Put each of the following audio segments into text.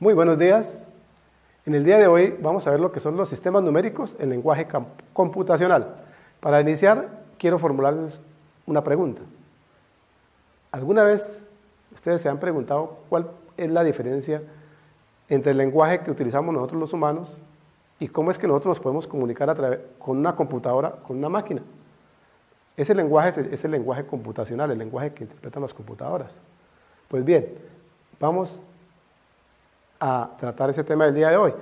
Muy buenos días. En el día de hoy vamos a ver lo que son los sistemas numéricos en lenguaje computacional. Para iniciar, quiero formularles una pregunta. ¿Alguna vez ustedes se han preguntado cuál es la diferencia entre el lenguaje que utilizamos nosotros los humanos y cómo es que nosotros nos podemos comunicar con una computadora, con una máquina? Ese lenguaje es el lenguaje computacional, el lenguaje que interpretan las computadoras. Pues bien, vamos a tratar ese tema del día de hoy.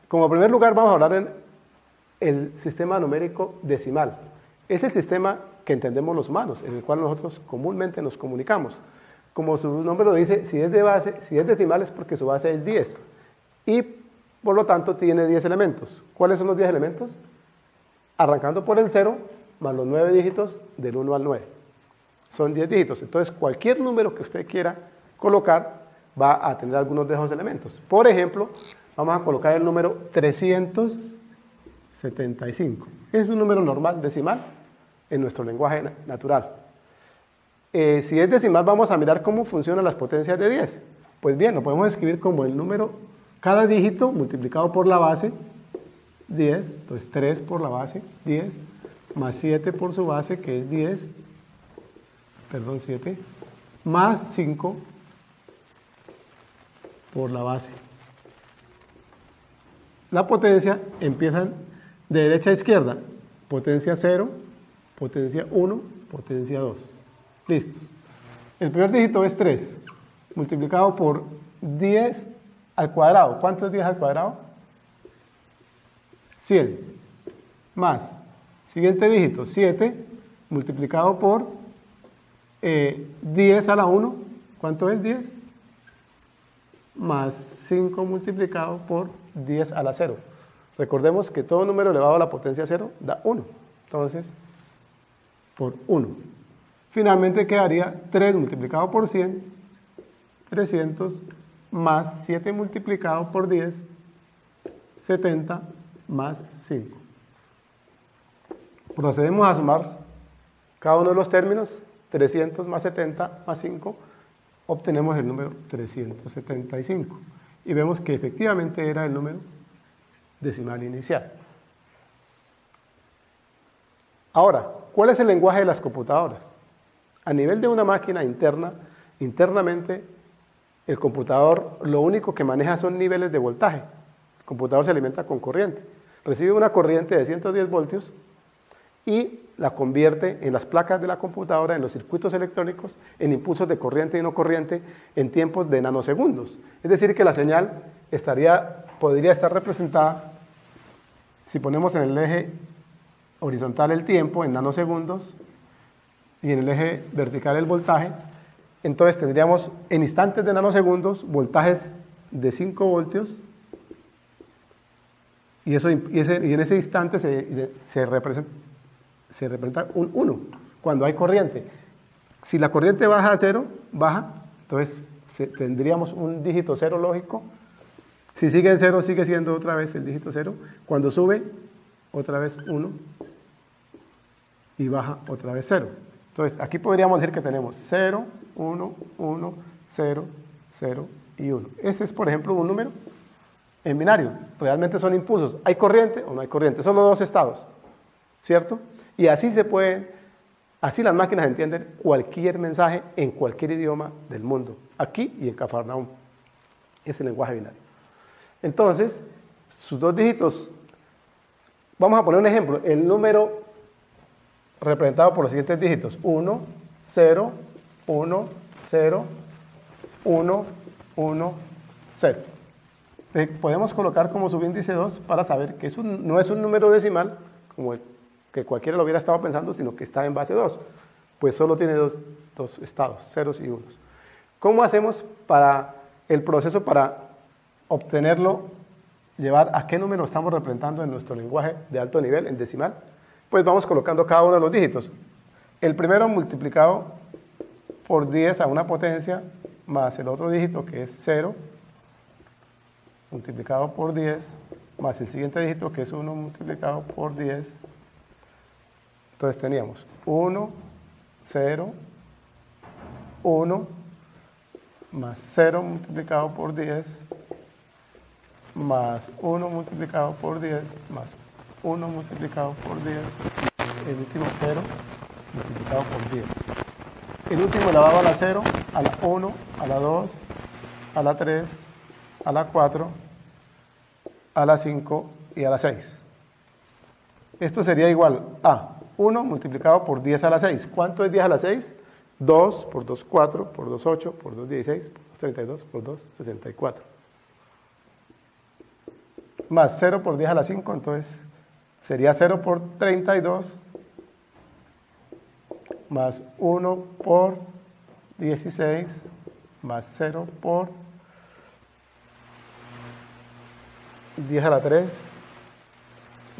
Como primer lugar vamos a hablar en el sistema numérico decimal. Es el sistema que entendemos los humanos, en el cual nosotros comúnmente nos comunicamos. Como su nombre lo dice, si es decimal es porque su base es 10 y por lo tanto tiene 10 elementos. ¿Cuáles son los 10 elementos? Arrancando por el 0 más los 9 dígitos del 1 al 9. Son 10 dígitos, entonces cualquier número que usted quiera colocar va a tener algunos de esos elementos. Por ejemplo, vamos a colocar el número 375. Es un número normal, decimal, en nuestro lenguaje natural. Si es decimal, vamos a mirar cómo funcionan las potencias de 10. Pues bien, lo podemos escribir como el número, cada dígito multiplicado por la base, 10, entonces 3 por la base, 10, más 7 por su base, que es 7, más 5 por la base. La potencia empiezan de derecha a izquierda, potencia 0, potencia 1, potencia 2. Listos. El primer dígito es 3, multiplicado por 10 al cuadrado. ¿Cuánto es 10 al cuadrado? 100. Más, siguiente dígito, 7, multiplicado por 10 a la 1. ¿Cuánto es 10? Más 5 multiplicado por 10 a la 0. Recordemos que todo número elevado a la potencia 0 da 1. Entonces, por 1. Finalmente quedaría 3 multiplicado por 100, 300, más 7 multiplicado por 10, 70, más 5. Procedemos a sumar cada uno de los términos, 300 más 70 más 5, obtenemos el número 375 y vemos que efectivamente era el número decimal inicial. Ahora, ¿cuál es el lenguaje de las computadoras? A nivel de una máquina internamente, el computador lo único que maneja son niveles de voltaje. El computador se alimenta con corriente. Recibe una corriente de 110 voltios y la convierte en las placas de la computadora, en los circuitos electrónicos, en impulsos de corriente y no corriente en tiempos de nanosegundos. Es decir, que la señal podría estar representada, si ponemos en el eje horizontal el tiempo en nanosegundos y en el eje vertical el voltaje, entonces tendríamos en instantes de nanosegundos voltajes de 5 voltios y en ese instante se representa un 1 cuando hay corriente. Si la corriente baja a 0, entonces tendríamos un dígito 0 lógico. Si sigue en 0, sigue siendo otra vez el dígito 0. Cuando sube, otra vez 1 y baja otra vez 0. Entonces, aquí podríamos decir que tenemos 0, 1, 1, 0, 0 y 1. Ese es, por ejemplo, un número en binario. Realmente son impulsos. ¿Hay corriente o no hay corriente? Son los dos estados, ¿cierto? Y así así las máquinas entienden cualquier mensaje en cualquier idioma del mundo, aquí y en Cafarnaúm. Es el lenguaje binario. Entonces, sus dos dígitos, vamos a poner un ejemplo, el número representado por los siguientes dígitos, 1, 0, 1, 0, 1, 1, 0. Podemos colocar como subíndice 2 para saber que no es un número decimal, como que cualquiera lo hubiera estado pensando, sino que está en base 2, pues solo tiene dos estados, ceros y unos. ¿Cómo hacemos para el proceso para obtenerlo, llevar a qué número estamos representando en nuestro lenguaje de alto nivel, en decimal? Pues vamos colocando cada uno de los dígitos. El primero multiplicado por 10 a una potencia, más el otro dígito que es 0, multiplicado por 10, más el siguiente dígito que es 1 multiplicado por 10. Entonces teníamos 1, 0, 1, más 0 multiplicado por 10, más 1 multiplicado por 10 más 1 multiplicado por 10, el último 0 multiplicado por 10. El último elevado a la 0, a la 1, a la 2, a la 3, a la 4, a la 5 y a la 6. Esto sería igual a 1 multiplicado por 10 a la 6. ¿Cuánto es 10 a la 6? 2 por 2, 4, por 2, 8, por 2, 16, por 2, 32, por 2, 64. Más 0 por 10 a la 5, entonces sería 0 por 32, más 1 por 16, más 0 por 10 a la 3,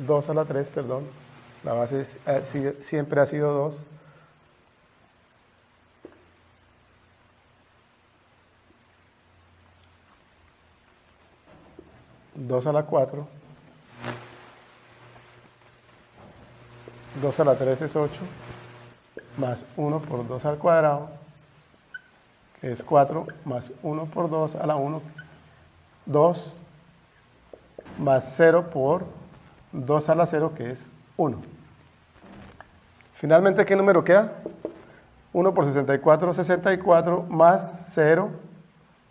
2 a la 3, perdón, la base siempre ha sido 2, a la 4, 2 a la 3 es 8, más 1 por 2 al cuadrado, que es 4, más 1 por 2 a la 1, 2, más 0 por 2 a la 0, que es 1. Finalmente, ¿qué número queda? 1 por 64, 64, más 0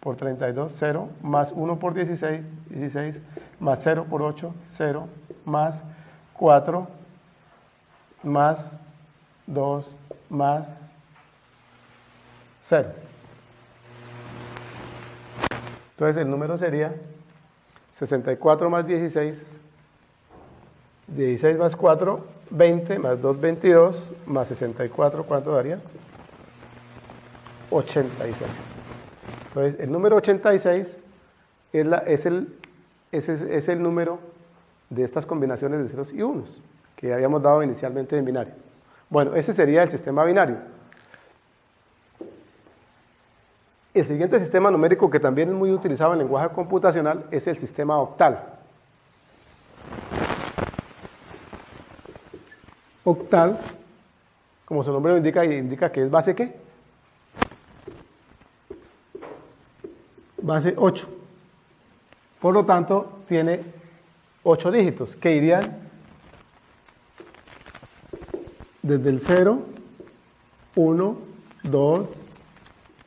por 32, 0, más 1 por 16, 16, más 0 por 8, 0, más 4, más 2, más 0. Entonces el número sería 64 más 16, 16 más 4, 20, más 2, 22, más 64, ¿cuánto daría? 86. Entonces, el número 86 es el número de estas combinaciones de ceros y unos que habíamos dado inicialmente en binario. Bueno, ese sería el sistema binario. El siguiente sistema numérico que también es muy utilizado en lenguaje computacional es el sistema octal. Octal, como su nombre lo indica que es base ¿qué? Base 8. Por lo tanto, tiene 8 dígitos que irían desde el 0, 1, 2,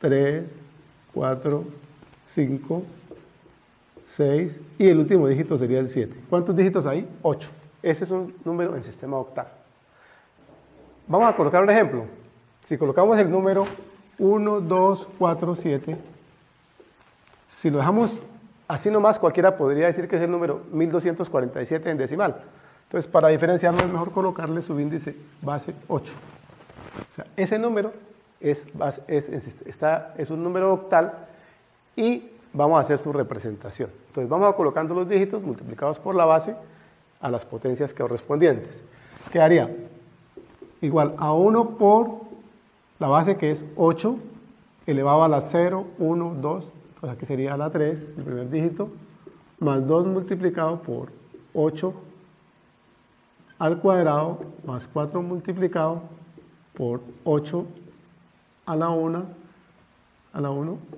3, 4, 5, 6 y el último dígito sería el 7. ¿Cuántos dígitos hay? 8. Ese es un número en sistema octal. Vamos a colocar un ejemplo. Si colocamos el número 1, 2, 4, 7, si lo dejamos así nomás, cualquiera podría decir que es el número 1247 en decimal. Entonces, para diferenciarlo es mejor colocarle su índice base 8. O sea, ese número es un número octal y vamos a hacer su representación. Entonces, vamos a colocando los dígitos multiplicados por la base a las potencias correspondientes. Quedaría igual a 1 por la base, que es 8, elevado a la 0, 1, 2, pues aquí sería la 3, el primer dígito, más 2 multiplicado por 8 al cuadrado, más 4 multiplicado por 8 a la 1,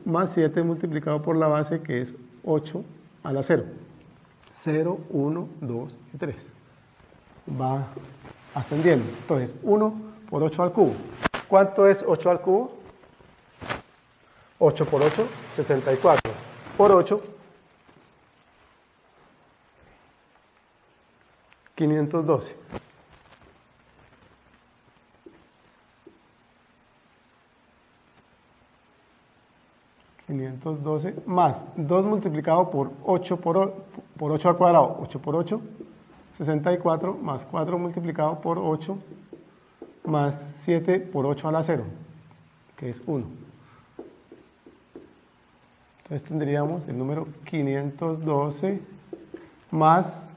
más 7 multiplicado por la base, que es 8 a la 0. 0, 1, 2 y 3. Va ascendiendo. Entonces, 1 por 8 al cubo. ¿Cuánto es 8 al cubo? 8 por 8, 64. Por 8, 512. Más 2 multiplicado por 8 por 8 al cuadrado. 8 por 8, 64, más 4 multiplicado por 8, más 7 por 8 a la 0, que es 1. Entonces tendríamos el número 512 más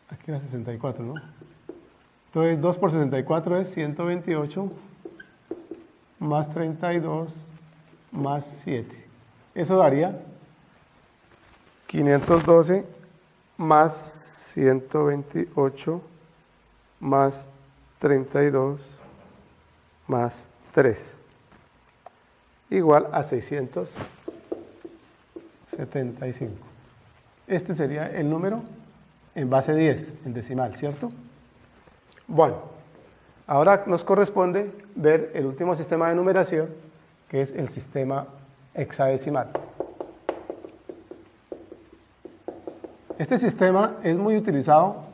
aquí era 64, ¿no? Entonces 2 por 64 es 128, más 32, más 7. Eso daría 512 más 128 más 32 más 3. igual a 675. Este sería el número en base 10, en decimal, ¿cierto? Bueno, ahora nos corresponde ver el último sistema de numeración, que es el sistema hexadecimal. Este sistema es muy utilizado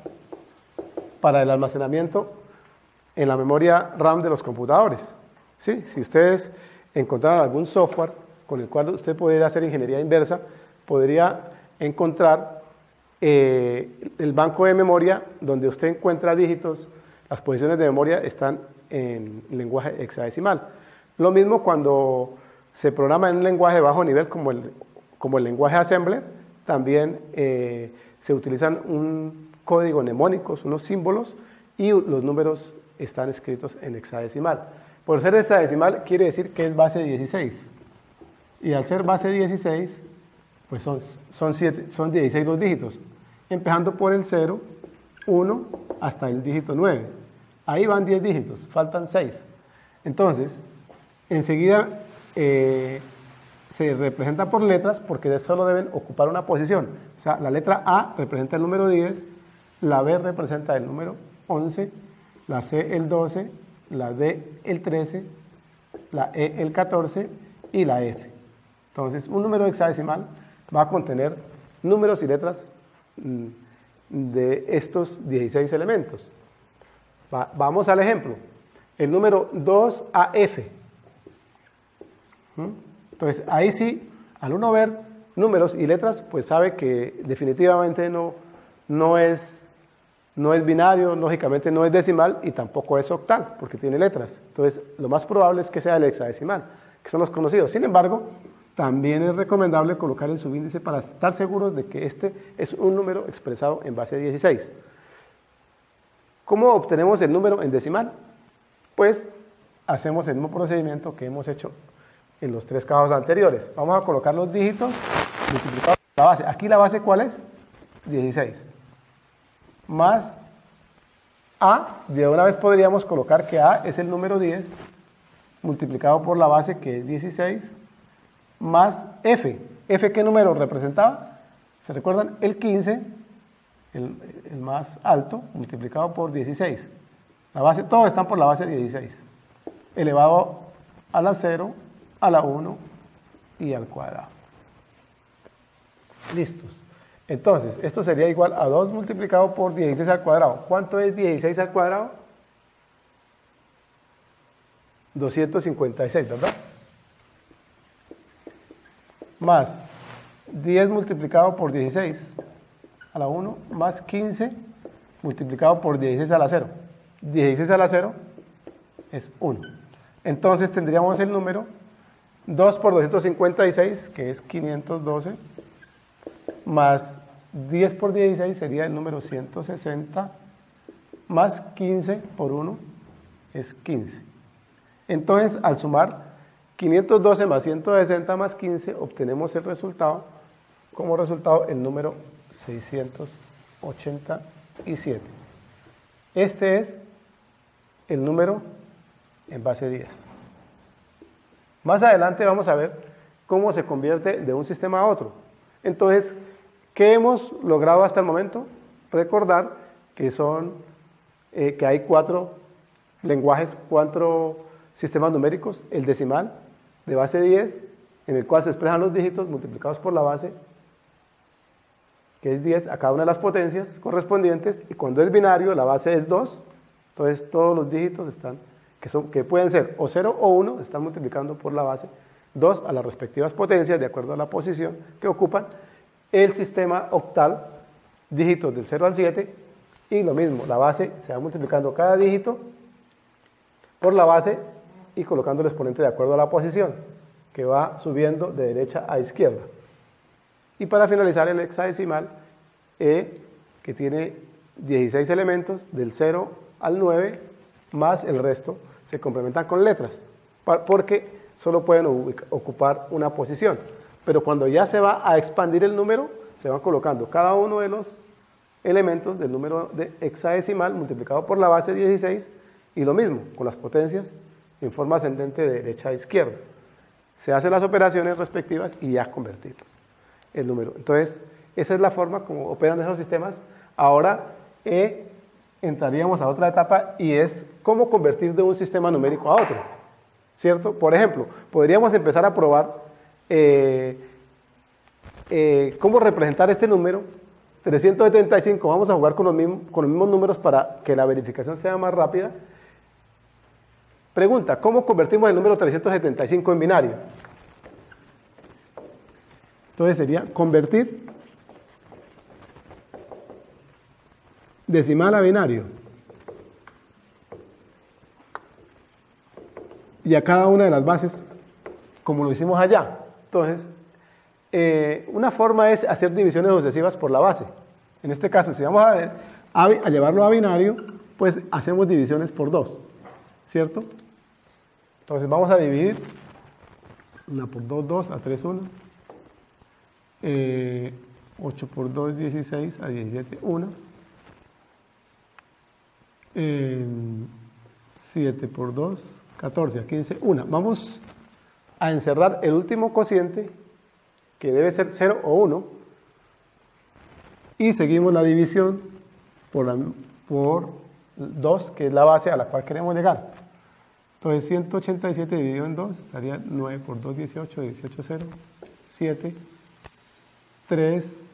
para el almacenamiento en la memoria RAM de los computadores. ¿Sí? Si ustedes encontraran algún software con el cual usted pudiera hacer ingeniería inversa, podría encontrar el banco de memoria donde usted encuentra dígitos, las posiciones de memoria están en lenguaje hexadecimal. Lo mismo cuando se programa en un lenguaje de bajo nivel como el lenguaje assembler, también se utilizan un código mnemónicos, unos símbolos, y los números están escritos en hexadecimal. Por ser hexadecimal quiere decir que es base 16. Y al ser base 16, pues son 16 los dígitos, empezando por el 0, 1, hasta el dígito 9. Ahí van 10 dígitos, faltan 6. Entonces, enseguida se representa por letras porque solo deben ocupar una posición. O sea, la letra A representa el número 10, la B representa el número 11, la C el 12, la D el 13, la E el 14 y la F. Entonces, un número hexadecimal va a contener números y letras de estos 16 elementos. Vamos al ejemplo. El número 2AF. Entonces, ahí sí, al uno ver números y letras, pues sabe que definitivamente no es binario, lógicamente no es decimal y tampoco es octal, porque tiene letras. Entonces, lo más probable es que sea el hexadecimal, que son los conocidos. Sin embargo, también es recomendable colocar el subíndice para estar seguros de que este es un número expresado en base 16. ¿Cómo obtenemos el número en decimal? Pues hacemos el mismo procedimiento que hemos hecho en los 3 casos anteriores. Vamos a colocar los dígitos multiplicados por la base. Aquí la base, ¿cuál es? 16. Más A, de una vez podríamos colocar que A es el número 10, multiplicado por la base que es 16, más F. ¿F qué número representaba? ¿Se recuerdan? El 15, el más alto, multiplicado por 16. La base, todos están por la base 16, elevado a la 0, a la 1 y al cuadrado. Listos. Entonces, esto sería igual a 2 multiplicado por 16 al cuadrado. ¿Cuánto es 16 al cuadrado? 256, ¿verdad? Más 10 multiplicado por 16 a la 1, más 15 multiplicado por 16 a la 0. 16 a la 0 es 1. Entonces tendríamos el número 2 por 256, que es 512, más 10 por 16 sería el número 160, más 15 por 1 es 15. Entonces, al sumar 512 más 160 más 15, obtenemos el resultado, como resultado el número 687. Este es el número en base 10. Más adelante vamos a ver cómo se convierte de un sistema a otro. Entonces, ¿qué hemos logrado hasta el momento? Recordar que que hay 4 lenguajes, 4 sistemas numéricos: el decimal de base 10, en el cual se expresan los dígitos multiplicados por la base, que es 10 a cada una de las potencias correspondientes, y cuando es binario la base es 2, entonces todos los dígitos que pueden ser o 0 o 1, están multiplicando por la base 2 a las respectivas potencias de acuerdo a la posición que ocupan. El sistema octal, dígitos del 0 al 7, y lo mismo, la base se va multiplicando cada dígito por la base y colocando el exponente de acuerdo a la posición, que va subiendo de derecha a izquierda. Y para finalizar, el hexadecimal, que tiene 16 elementos, del 0 al 9, más el resto, se complementan con letras, porque solo pueden ocupar una posición. Pero cuando ya se va a expandir el número, se van colocando cada uno de los elementos del número de hexadecimal multiplicado por la base 16, y lo mismo con las potencias en forma ascendente de derecha a izquierda. se hacen las operaciones respectivas y ya convertir el número. Entonces, esa es la forma como operan esos sistemas. Ahora entraríamos a otra etapa y es cómo convertir de un sistema numérico a otro, ¿cierto? Por ejemplo, podríamos empezar a probar cómo representar este número 375. Vamos a jugar con los mismos números para que la verificación sea más rápida. Pregunta, ¿cómo convertimos el número 375 en binario? Entonces sería convertir decimal a binario. Y a cada una de las bases, como lo hicimos allá. Entonces, una forma es hacer divisiones sucesivas por la base. En este caso, si vamos a llevarlo a binario, pues hacemos divisiones por 2, ¿cierto? Entonces vamos a dividir 1 por 2, 2, a 3, 1. 8 por 2, 16, a 17, 1. 7 por 2, 14, a 15, 1. Vamos a encerrar el último cociente, que debe ser 0 o 1, y seguimos la división por 2, que es la base a la cual queremos llegar. Entonces 187 dividido en 2 estaría 9 por 2, 18, 18, 0, 7, 3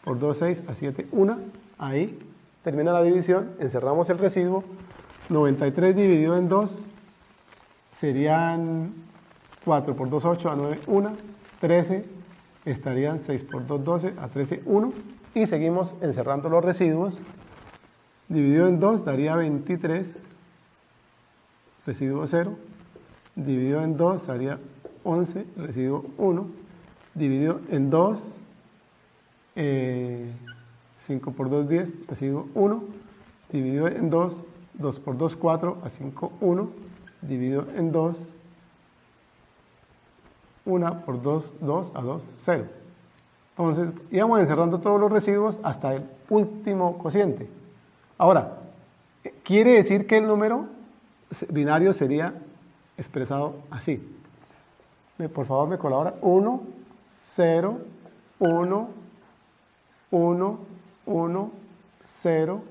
por 2, 6, a 7, 1. Ahí termina la división, encerramos el residuo. 93 dividido en 2 serían 4 por 2, 8, a 9, 1. 13 estarían 6 por 2, 12, a 13, 1. Y seguimos encerrando los residuos. Dividido en 2 daría 23, residuo 0. Dividido en 2 daría 11, residuo 1. Dividido en 2, 5 por 2, 10, residuo 1. Dividido en 2, 2 por 2, 4, a 5, 1. Dividido en 2, 1 por 2, 2, a 2, 0. Entonces, íbamos encerrando todos los residuos hasta el último cociente. Ahora, quiere decir que el número binario sería expresado así. Por favor, me colabora. 1, 0, 1, 1, 1, 0,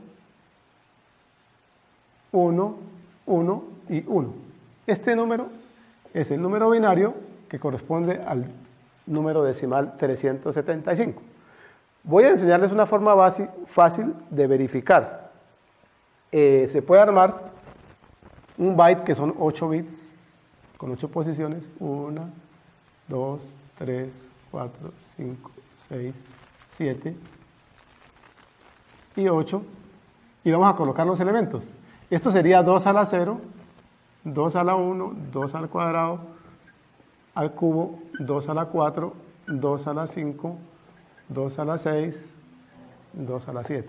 1, 1 y 1. Este número es el número binario que corresponde al número decimal 375. Voy a enseñarles una forma fácil de verificar. Se puede armar un byte que son 8 bits con 8 posiciones. 1, 2, 3, 4, 5, 6, 7 y 8. Y vamos a colocar los elementos. Esto sería 2 a la 0, 2 a la 1, 2 al cuadrado, al cubo, 2 a la 4, 2 a la 5, 2 a la 6, 2 a la 7.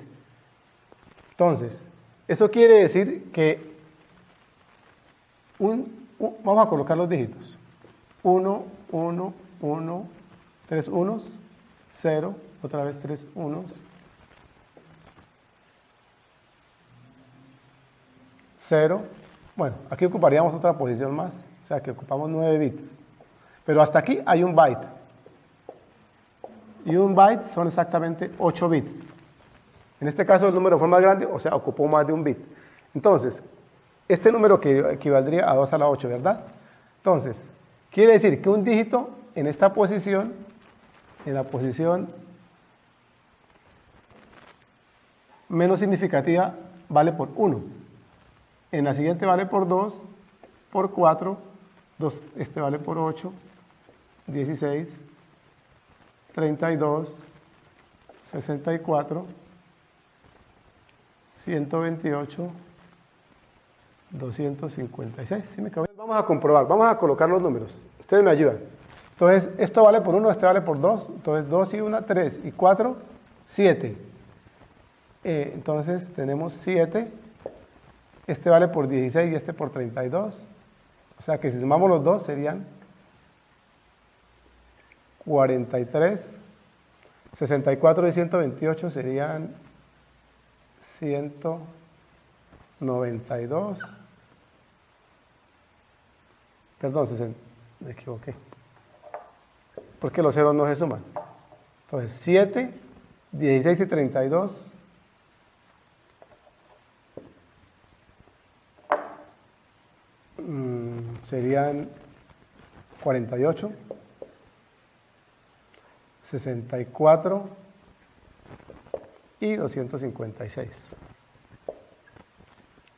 Entonces, eso quiere decir que vamos a colocar los dígitos. 1, 1, 1, 3 unos, 0, otra vez 3 unos, 0. Bueno, aquí ocuparíamos otra posición más, o sea que ocupamos 9 bits. Pero hasta aquí hay un byte. Y un byte son exactamente 8 bits. En este caso el número fue más grande, o sea, ocupó más de un bit. Entonces, este número que equivaldría a 2 a la 8, ¿verdad? Entonces, quiere decir que un dígito en esta posición, en la posición menos significativa, vale por 1. En la siguiente vale por 2, por 4, este vale por 8, 16, 32, 64, 128, 256. ¿Sí me acabo? Vamos a comprobar, vamos a colocar los números. Ustedes me ayudan. Entonces, esto vale por 1, este vale por 2. Entonces, 2 y 1, 3 y 4, 7. Entonces, tenemos 7. Este vale por 16 y este por 32. O sea que si sumamos los dos serían 43. 64 y 128 serían 192. Perdón, me equivoqué. porque los ceros no se suman. Entonces, 7, 16 y 32 serían 48, 64 y 256.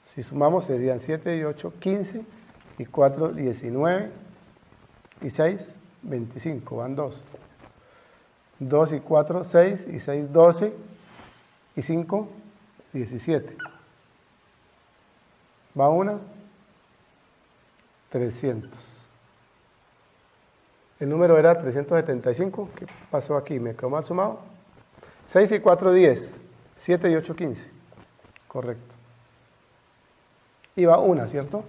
Si sumamos serían 7 y 8, 15 y 4, 19 y 6, 25, van 2. 2 y 4, 6 y 6, 12 y 5, 17. Va una, 300. El número era 375. ¿Qué pasó aquí? ¿Me quedó mal sumado? 6 y 4, 10. 7 y 8, 15. Correcto. Y va una, ¿cierto?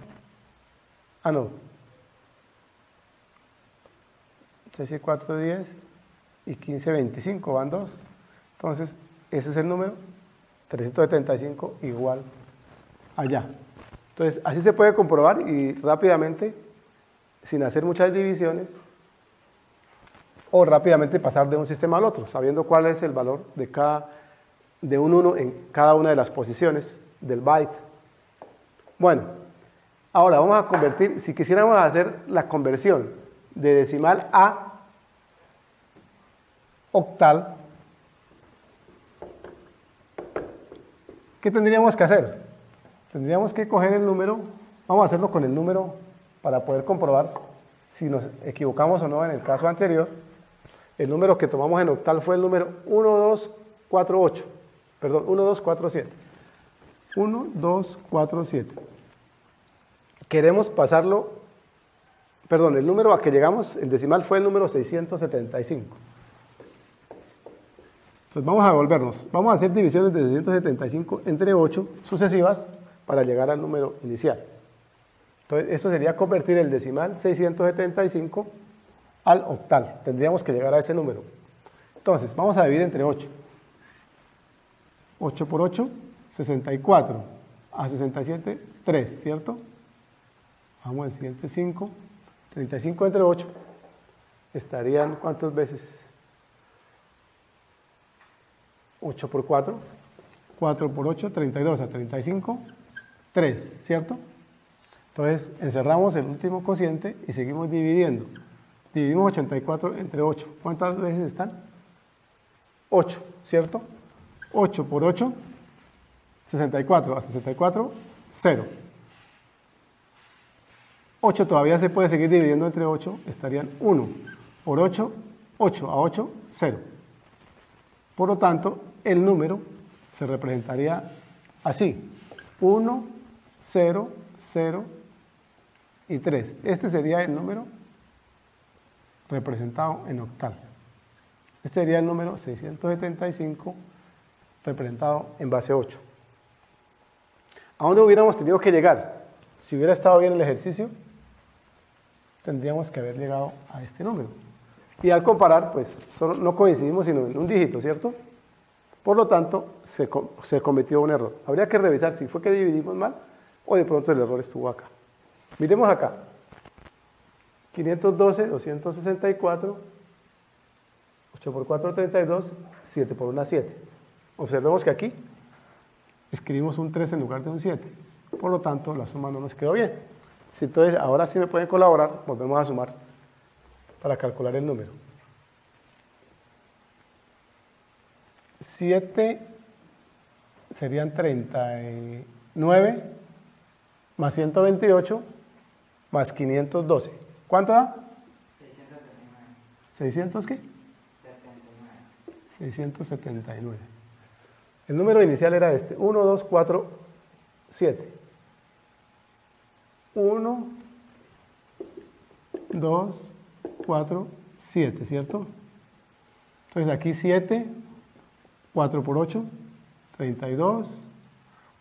Ah, no. 6 y 4, 10. Y 15, 25. Van 2. Entonces, ese es el número. 375 igual allá. Entonces, así se puede comprobar y rápidamente, sin hacer muchas divisiones, o rápidamente pasar de un sistema al otro, sabiendo cuál es el valor de un 1 en cada una de las posiciones del byte. Bueno, ahora vamos a convertir, si quisiéramos hacer la conversión de decimal a octal, ¿qué tendríamos que hacer? Tendríamos que coger el número, vamos a hacerlo con el número para poder comprobar si nos equivocamos o no en el caso anterior. El número que tomamos en octal fue el número 1248, perdón, 1247. 1247. Queremos pasarlo, perdón, el número a que llegamos, el decimal fue el número 675. Entonces vamos a devolvernos, vamos a hacer divisiones de 675 entre 8 sucesivas para llegar al número inicial. Entonces eso sería convertir el decimal 675 al octal. Tendríamos que llegar a ese número. Entonces vamos a dividir entre 8. 8 por 8, 64. A 67, 3, ¿cierto? Vamos al siguiente 5. 35 entre 8 estarían ¿cuántas veces? 8 por 4, 4 por 8, 32 a 35, 3, ¿cierto? Entonces encerramos el último cociente y seguimos dividiendo. Dividimos 84 entre 8. ¿Cuántas veces están? 8, ¿cierto? 8 por 8, 64 a 64, 0. 8 todavía se puede seguir dividiendo entre 8, estarían 1 por 8, 8 a 8, 0. Por lo tanto, el número se representaría así: 1, 0, 0 y 3. Este sería el número representado en octal. Este sería el número 675 representado en base 8. ¿A dónde hubiéramos tenido que llegar? Si hubiera estado bien el ejercicio, tendríamos que haber llegado a este número. Y al comparar, pues solo no coincidimos sino en un dígito, ¿cierto? Por lo tanto, se cometió un error. Habría que revisar si fue que dividimos mal o de pronto el error estuvo acá. Miremos acá. 512, 264, 8 por 4, 32, 7 por 1, 7. Observemos que aquí escribimos un 3 en lugar de un 7. Por lo tanto, la suma no nos quedó bien. Si entonces, ahora sí me pueden colaborar, volvemos a sumar para calcular el número. 7 serían 39 más 128 más 512. ¿Cuánto da? 600 qué? 679. El número inicial era este: 1, 2, 4, 7. 1, 2, 4, 7, ¿cierto? Entonces aquí 7, 4 por 8, 32,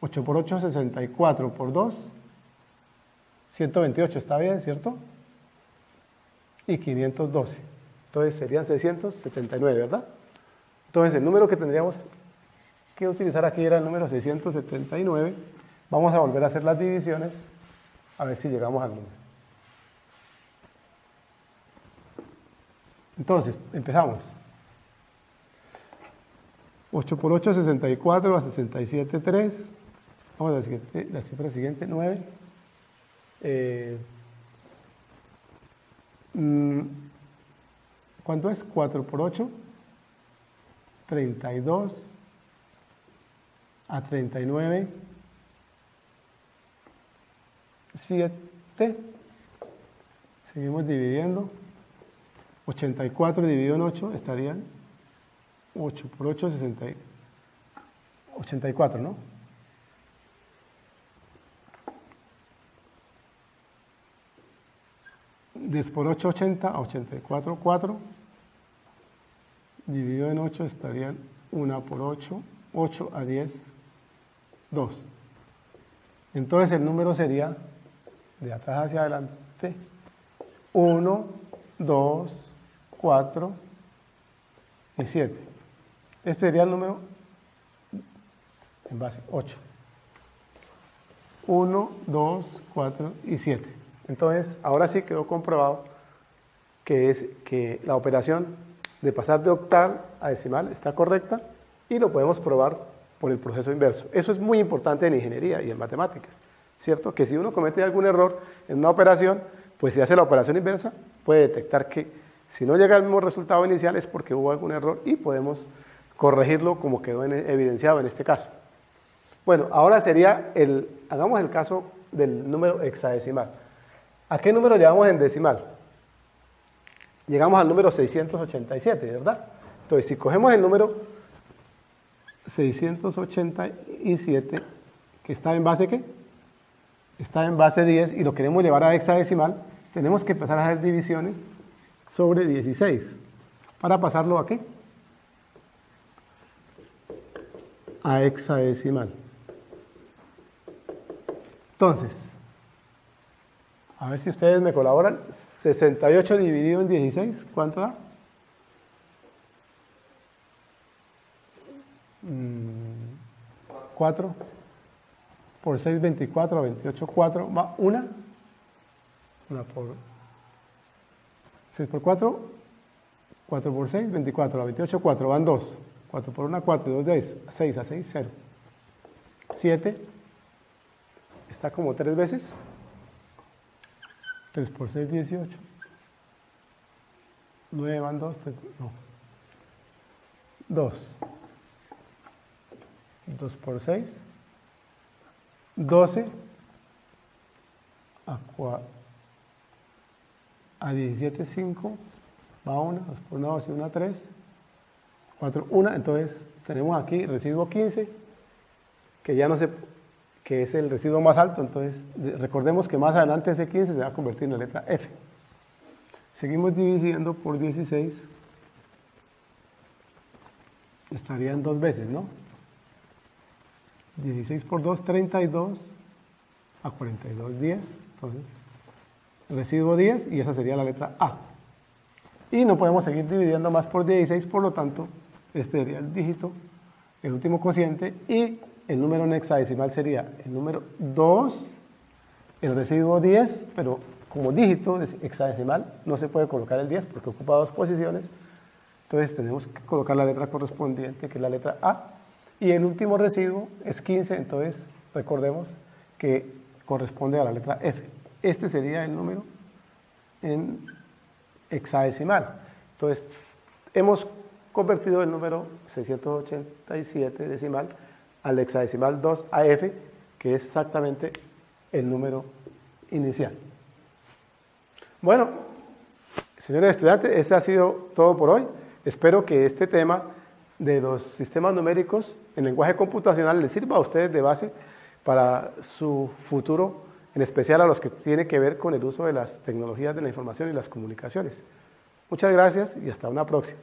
8 por 8, 64 por 2, 128, ¿está bien, cierto? Y 512. Entonces serían 679, ¿verdad? Entonces el número que tendríamos que utilizar aquí era el número 679. Vamos a volver a hacer las divisiones a ver si llegamos al número. Entonces, empezamos. 8 por 8, 64, a 67, 3. Vamos a la cifra siguiente, 9. ¿Cuánto es? 4 por 8, 32, a 39, 7. Seguimos dividiendo. 84 dividido en 8 estarían 8 por 8, 84, ¿no? Diez por 8, 80, a 84, 4. Dividido en 8 estarían 1 por 8, 8 a 10, 2. Entonces el número sería, de atrás hacia adelante, 1, 2, 4 y 7. Este sería el número en base 8. 1, 2, 4 y 7. Entonces, ahora sí quedó comprobado que la operación de pasar de octal a decimal está correcta y lo podemos probar por el proceso inverso. Eso es muy importante en ingeniería y en matemáticas, ¿cierto? Que si uno comete algún error en una operación, pues si hace la operación inversa, puede detectar que si no llega al mismo resultado inicial es porque hubo algún error y podemos corregirlo como quedó evidenciado en este caso. Bueno, ahora sería hagamos el caso del número hexadecimal. ¿A qué número llegamos en decimal? Llegamos al número 687, ¿verdad? Entonces, si cogemos el número 687, que está en base ¿qué? Está en base 10 y lo queremos llevar a hexadecimal, tenemos que empezar a hacer divisiones sobre 16. ¿Para pasarlo a qué? A hexadecimal. Entonces, a ver si ustedes me colaboran. 68 dividido en 16, ¿cuánto da? 4 por 6, 24, 28, 4, va 1 por 6 por 4, 4 por 6, 24, 28, 4, van 2, 4 por 1, 4, y 2, 10, 6 a 6, 0, 7, está como 3 veces, 3 por 6, 18, 9 van 2, 3, no, 2, 2 por 6, 12, a 17, 5, va 1, 2 por 1, 2 y 1, 3, 4, 1, entonces tenemos aquí residuo 15, que ya no se, que es el residuo más alto, entonces recordemos que más adelante ese 15 se va a convertir en la letra F. Seguimos dividiendo por 16, estarían 2 veces, ¿no? 16 por 2, 32, a 42, 10, entonces residuo 10 y esa sería la letra A. Y no podemos seguir dividiendo más por 16, por lo tanto, este sería el dígito, el último cociente, y el número en hexadecimal sería el número 2, el residuo 10, pero como dígito hexadecimal no se puede colocar el 10 porque ocupa 2 posiciones, entonces tenemos que colocar la letra correspondiente, que es la letra A, y el último residuo es 15, entonces recordemos que corresponde a la letra F. Este sería el número en hexadecimal. Entonces, hemos convertido el número 687 decimal al hexadecimal 2AF, que es exactamente el número inicial. Bueno, señores estudiantes, este ha sido todo por hoy. Espero que este tema de los sistemas numéricos en lenguaje computacional les sirva a ustedes de base para su futuro, en especial a los que tienen que ver con el uso de las tecnologías de la información y las comunicaciones. Muchas gracias y hasta una próxima.